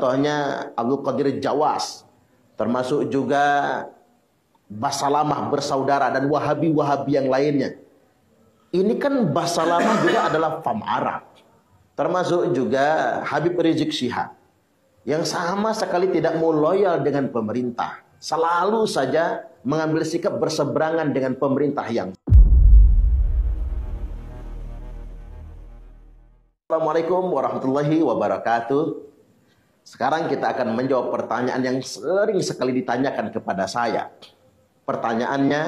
contohnya Abdul Qadir Jawas, termasuk juga Basalamah bersaudara dan Wahabi-Wahabi yang lainnya. Ini kan Basalamah juga adalah fam Arab. Termasuk juga Habib Rizik Syihab yang sama sekali tidak mau loyal dengan pemerintah, selalu saja mengambil sikap berseberangan dengan pemerintah yang. Assalamualaikum warahmatullahi wabarakatuh. Sekarang kita akan menjawab pertanyaan yang sering sekali ditanyakan kepada saya. Pertanyaannya,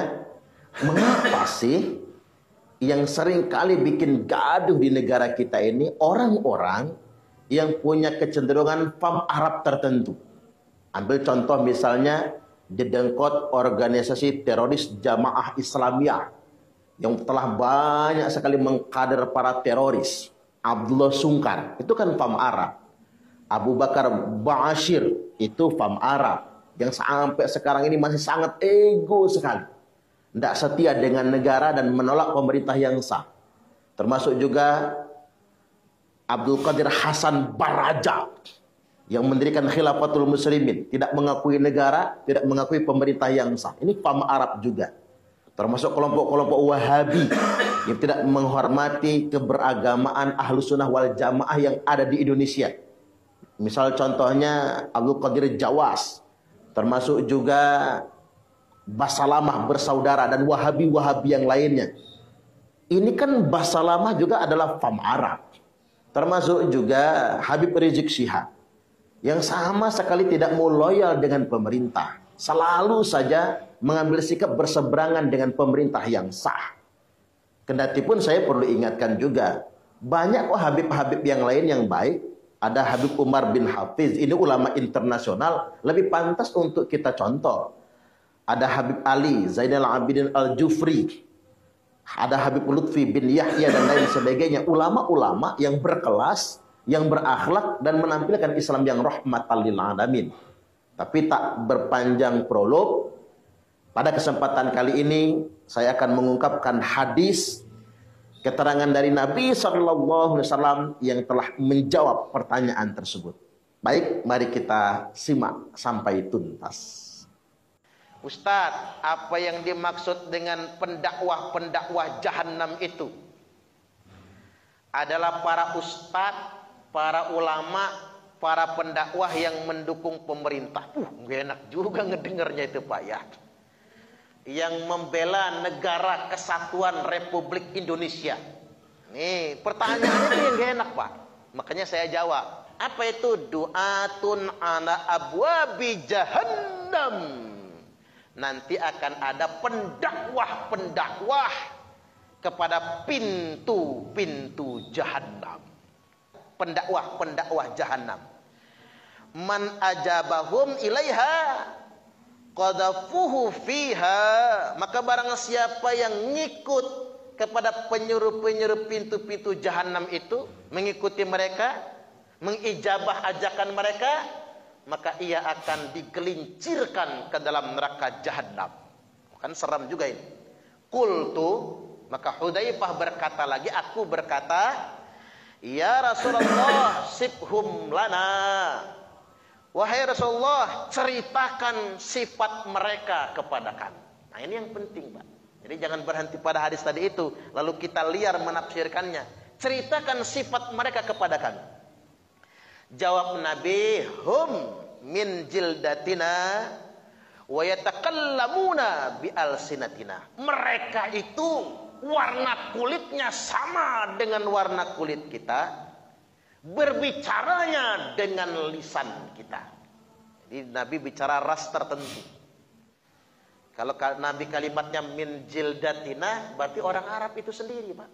mengapa sih yang sering kali bikin gaduh di negara kita ini orang-orang yang punya kecenderungan paham Arab tertentu? Ambil contoh misalnya dedengkot organisasi teroris Jamaah Islamiyah yang telah banyak sekali mengkader para teroris. Abdullah Sungkar, itu kan paham Arab. Abu Bakar Ba'asyir, itu paham Arab. Yang sampai sekarang ini masih sangat ego sekali. Tidak setia dengan negara dan menolak pemerintah yang sah. Termasuk juga Abdul Qadir Hasan Baraja yang mendirikan Khilafatul Muslimin, tidak mengakui negara, tidak mengakui pemerintah yang sah. Ini paham Arab juga. Termasuk kelompok-kelompok Wahabi yang tidak menghormati keberagamaan Ahlus Sunnah wal Jamaah yang ada di Indonesia. Misal contohnya Abdul Qadir Jawas, termasuk juga Basalamah bersaudara dan Wahabi-Wahabi yang lainnya. Ini kan Basalamah juga adalah fam Arab. Termasuk juga Habib Rizik Syihab yang sama sekali tidak mau loyal dengan pemerintah, selalu saja mengambil sikap berseberangan dengan pemerintah yang sah. Kendati pun saya perlu ingatkan juga, banyak kok Habib-Habib yang lain yang baik. Ada Habib Umar bin Hafiz, ini ulama internasional, lebih pantas untuk kita contoh. Ada Habib Ali Zainal Abidin Al-Jufri, ada Habib Lutfi bin Yahya dan lain sebagainya. Ulama-ulama yang berkelas, yang berakhlak dan menampilkan Islam yang rahmatan lil alamin. Tapi tak berpanjang prolog, pada kesempatan kali ini saya akan mengungkapkan hadis keterangan dari Nabi SAW yang telah menjawab pertanyaan tersebut. Baik, mari kita simak sampai tuntas. Ustadz, apa yang dimaksud dengan pendakwah-pendakwah jahanam itu? Adalah para ustadz, para ulama, para pendakwah yang mendukung pemerintah. Gak enak juga ngedengarnya itu Pak ya. Yang membela negara kesatuan Republik Indonesia. Nih, pertanyaannya itu yang gak enak Pak. Makanya saya jawab. Apa itu? Du'atun ala abwabi jahannam. Nanti akan ada pendakwah-pendakwah kepada pintu-pintu jahannam. Pendakwah-pendakwah jahannam. Man ajabahum ilaiha qadafuhu fiha, maka barang siapa yang ngikut kepada penyuruh-penyuruh pintu-pintu jahanam itu, mengikuti mereka, mengijabah ajakan mereka, maka ia akan digelincirkan ke dalam neraka jahanam. Kan seram juga ini. Qultu, maka Hudzaifah berkata lagi, aku berkata, ya Rasulullah, sifhum lana. Wahai Rasulullah, ceritakan sifat mereka kepada kami. Nah ini yang penting Pak. Jadi jangan berhenti pada hadis tadi itu, lalu kita liar menafsirkannya. Ceritakan sifat mereka kepada kami. Jawab Nabi, hum min jildatina wa yatakallamuna bi alsinatina. Mereka itu warna kulitnya sama dengan warna kulit kita, berbicaranya dengan lisan kita. Jadi Nabi bicara ras tertentu. Kalau Nabi kalimatnya min jildatina, berarti orang Arab itu sendiri Pak.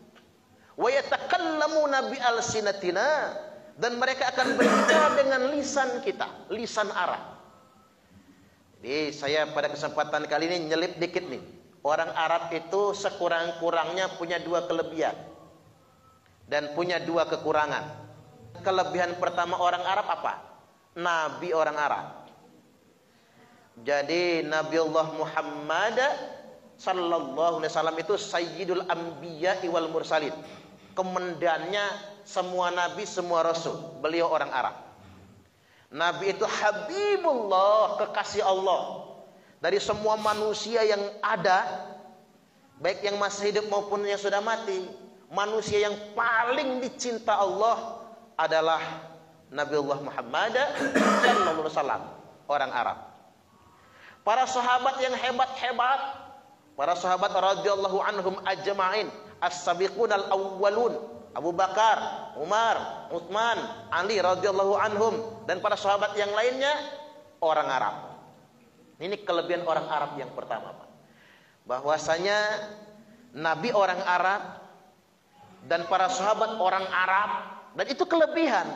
Wa yatakallamuna bi alsinatina, dan mereka akan berbicara dengan lisan kita, lisan Arab. Jadi saya pada kesempatan kali ini nyelip dikit nih. Orang Arab itu sekurang-kurangnya punya dua kelebihan dan punya dua kekurangan. Kelebihan pertama orang Arab apa? Nabi orang Arab. Jadi Nabiullah Muhammad sallallahu alaihi wasallam itu sayyidul anbiya wal mursalin. Komandannya semua nabi, semua rasul. Beliau orang Arab. Nabi itu Habibullah, kekasih Allah. Dari semua manusia yang ada, baik yang masih hidup maupun yang sudah mati, manusia yang paling dicinta Allah adalah Nabiullah Muhammad sallallahu alaihi wasallam, orang Arab. Para sahabat yang hebat-hebat, para sahabat radhiyallahu anhum ajma'in, as-sabiqun al-awwalun, Abu Bakar, Umar, Utsman, Ali radhiyallahu anhum, dan para sahabat yang lainnya orang Arab. Ini kelebihan orang Arab yang pertama, Pak. Bahwasanya Nabi orang Arab dan para sahabat orang Arab, dan itu kelebihan.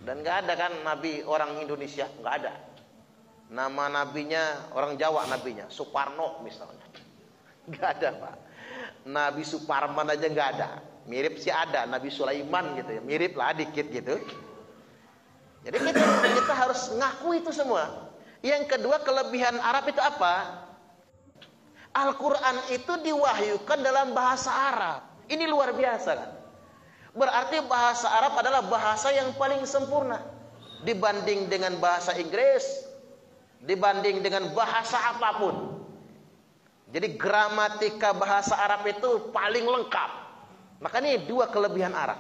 Dan nggak ada kan Nabi orang Indonesia, nggak ada. Nama nabinya orang Jawa, nabinya Suparno misalnya, nggak ada, Pak. Nabi Suparman aja nggak ada. Mirip sih ada Nabi Sulaiman gitu ya, mirip lah dikit gitu. Jadi kita harus ngaku itu semua. Yang kedua, kelebihan Arab itu apa? Al-Quran itu diwahyukan dalam bahasa Arab. Ini luar biasa kan? Berarti bahasa Arab adalah bahasa yang paling sempurna dibanding dengan bahasa Inggris, dibanding dengan bahasa apapun. Jadi gramatika bahasa Arab itu paling lengkap. Makanya dua kelebihan Arab.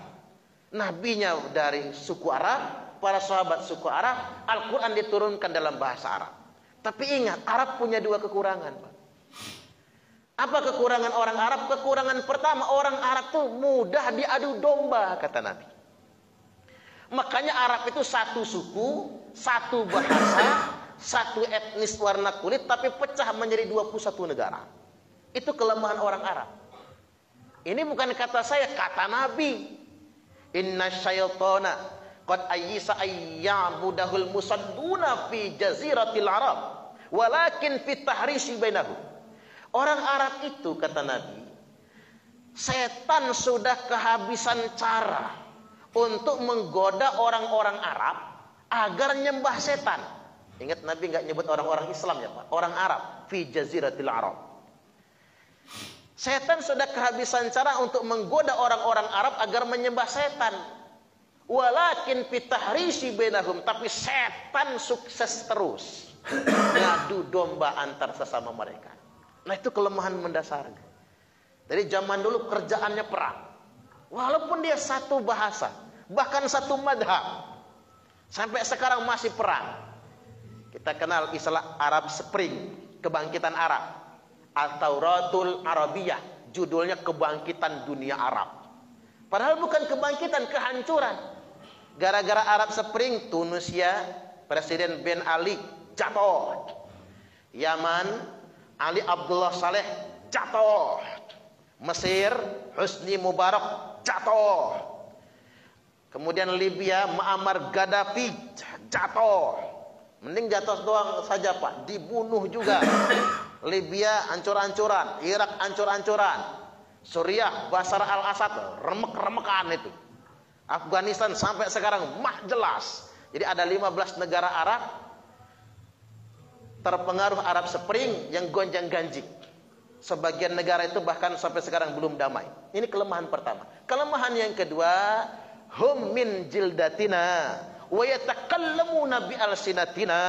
Nabinya dari suku Arab, para sahabat suku Arab, Al-Quran diturunkan dalam bahasa Arab. Tapi ingat, Arab punya dua kekurangan, Pak. Apa kekurangan orang Arab? Kekurangan pertama, orang Arab tuh mudah diadu domba, kata Nabi. Makanya Arab itu satu suku, satu bahasa, satu etnis warna kulit, tapi pecah menjadi 21 negara. Itu kelemahan orang Arab. Ini bukan kata saya, kata Nabi. Inna syaitana qad ayyisa ayyabudahul musadduna fi jaziratil Arab, walakin fi tahrisi bainahum. Orang Arab itu, kata Nabi, setan sudah kehabisan cara untuk menggoda orang-orang Arab agar nyembah setan. Ingat, Nabi nggak nyebut orang-orang Islam ya, Pak, orang Arab, fi jaziratil Arab. Setan sudah kehabisan cara untuk menggoda orang-orang Arab agar menyembah setan. Walakin fi tahrisi bainahum, tapi setan sukses terus ngadu domba antar sesama mereka. Nah, itu kelemahan mendasar. Dari zaman dulu kerjaannya perang. Walaupun dia satu bahasa, bahkan satu madhab, sampai sekarang masih perang. Kita kenal istilah Arab Spring, kebangkitan Arab, At-Tauratul Arabiyah, judulnya kebangkitan dunia Arab. Padahal bukan kebangkitan, kehancuran. Gara-gara Arab Spring, Tunisia, Presiden Ben Ali jatuh. Yaman, Ali Abdullah Saleh jatuh. Mesir, Husni Mubarak jatuh. Kemudian Libya, Muammar Gaddafi jatuh. Mending jatuh doang saja, Pak, dibunuh juga. Libya ancur-ancuran, Irak ancur-ancuran, Suriah Bashar al-Assad remek-remekan itu. Afghanistan sampai sekarang mah jelas. Jadi ada 15 negara Arab terpengaruh Arab Spring yang gonjang-ganjing. Sebagian negara itu bahkan sampai sekarang belum damai. Ini kelemahan pertama. Kelemahan yang kedua, hum min jildatina wa yatakallamuna bi alsinatina.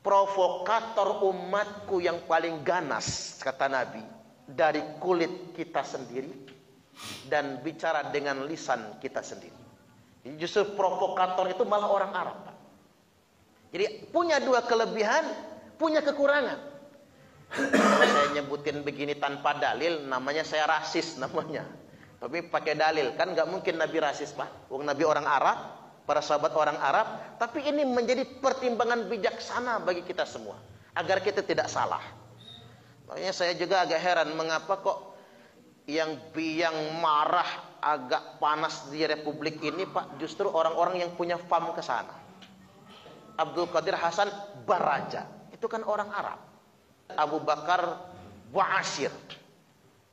Provokator umatku yang paling ganas, kata Nabi, dari kulit kita sendiri dan bicara dengan lisan kita sendiri. Jadi justru provokator itu malah orang Arab, Pak. Jadi punya dua kelebihan, punya kekurangan. Kalau saya nyebutin begini tanpa dalil, namanya saya rasis namanya. Tapi pakai dalil, kan nggak mungkin Nabi rasis, Pak. Wong Nabi orang Arab, para sahabat orang Arab. Tapi ini menjadi pertimbangan bijaksana bagi kita semua, agar kita tidak salah. Makanya saya juga agak heran, mengapa kok yang marah agak panas di Republik ini, Pak, justru orang-orang yang punya faham ke sana. Abdul Qadir Hasan Baraja, itu kan orang Arab. Abu Bakar Ba'asyir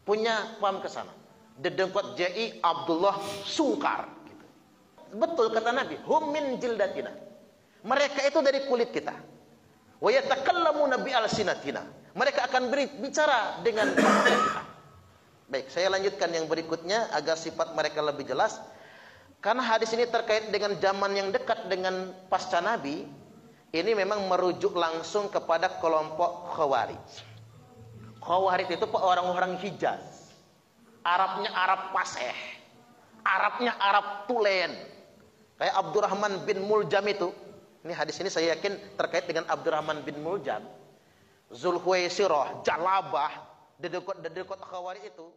punya paham ke sana. Dedengkot J.I. Abdullah Sungkar gitu. Betul kata Nabi, hum min jildatina. Mereka itu dari kulit kita. Wa yatakallamuna bi alsinatina. Mereka akan bicara dengan bahasa kita. Baik, saya lanjutkan yang berikutnya agar sifat mereka lebih jelas. Karena hadis ini terkait dengan zaman yang dekat dengan pasca Nabi, ini memang merujuk langsung kepada kelompok Khawarij. Khawarij itu orang-orang Hijaz. Arabnya Arab Paseh. Arabnya Arab Tulen. Kayak Abdurrahman bin Muljam itu. Ini hadis ini saya yakin terkait dengan Abdurrahman bin Muljam. Zulhuwaisirah, Jalabah, dedekot Khawarij itu